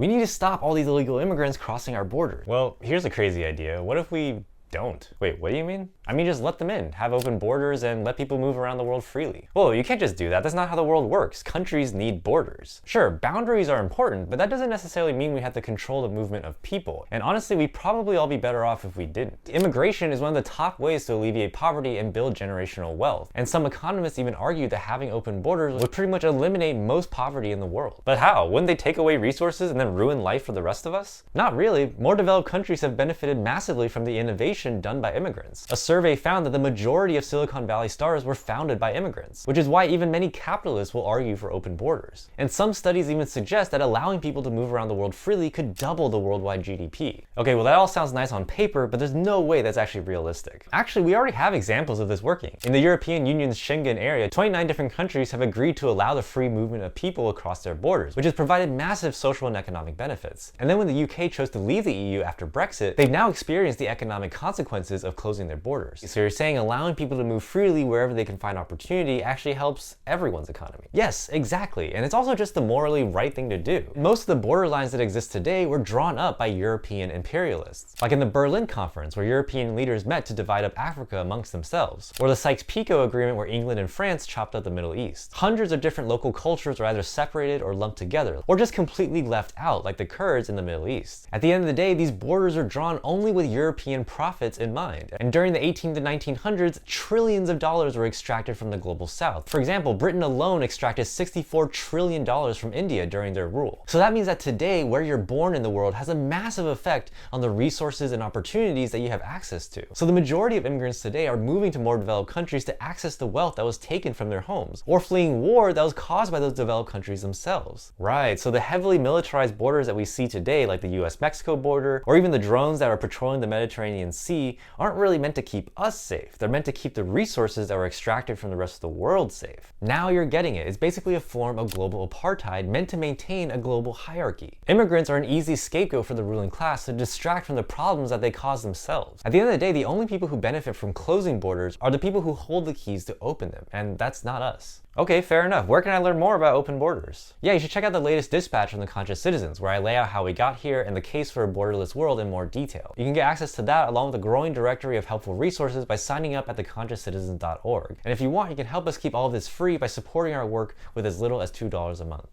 We need to stop all these illegal immigrants crossing our border. Well, here's a crazy idea. What if we don't? Wait, what do you mean? I mean, just let them in, have open borders, and let people move around the world freely. Whoa, you can't just do that. That's not how the world works. Countries need borders. Sure, boundaries are important, but that doesn't necessarily mean we have to control the movement of people. And honestly, we'd probably all be better off if we didn't. Immigration is one of the top ways to alleviate poverty and build generational wealth. And some economists even argue that having open borders would pretty much eliminate most poverty in the world. But how? Wouldn't they take away resources and then ruin life for the rest of us? Not really. More developed countries have benefited massively from the innovation done by immigrants. A survey found that the majority of Silicon Valley stars were founded by immigrants, which is why even many capitalists will argue for open borders. And some studies even suggest that allowing people to move around the world freely could double the worldwide GDP. Okay, well that all sounds nice on paper, but there's no way that's actually realistic. Actually, we already have examples of this working. In the European Union's Schengen area, 29 different countries have agreed to allow the free movement of people across their borders, which has provided massive social and economic benefits. And then when the UK chose to leave the EU after Brexit, they've now experienced the economic consequences of closing their borders. So you're saying allowing people to move freely wherever they can find opportunity actually helps everyone's economy. Yes, exactly. And it's also just the morally right thing to do. Most of the border lines that exist today were drawn up by European imperialists, like in the Berlin Conference, where European leaders met to divide up Africa amongst themselves, or the Sykes-Picot Agreement, where England and France chopped up the Middle East. Hundreds of different local cultures are either separated or lumped together, or just completely left out, like the Kurds in the Middle East. At the end of the day, these borders are drawn only with European profits in mind. And during the 18 to 1900s, trillions of dollars were extracted from the global south. For example, Britain alone extracted $64 trillion from India during their rule. So that means that today, where you're born in the world has a massive effect on the resources and opportunities that you have access to. So the majority of immigrants today are moving to more developed countries to access the wealth that was taken from their homes, or fleeing war that was caused by those developed countries themselves. Right, so the heavily militarized borders that we see today, like the US-Mexico border, or even the drones that are patrolling the Mediterranean Sea, aren't really meant to keep us safe. They're meant to keep the resources that were extracted from the rest of the world safe. Now you're getting it. It's basically a form of global apartheid meant to maintain a global hierarchy. Immigrants are an easy scapegoat for the ruling class to distract from the problems that they cause themselves. At the end of the day, the only people who benefit from closing borders are the people who hold the keys to open them, and that's not us. Okay, fair enough. Where can I learn more about open borders? Yeah, you should check out the latest dispatch from the Conscious Citizens, where I lay out how we got here and the case for a borderless world in more detail. You can get access to that along with a growing directory of helpful resources by signing up at theconsciouscitizens.org. And if you want, you can help us keep all of this free by supporting our work with as little as $2 a month.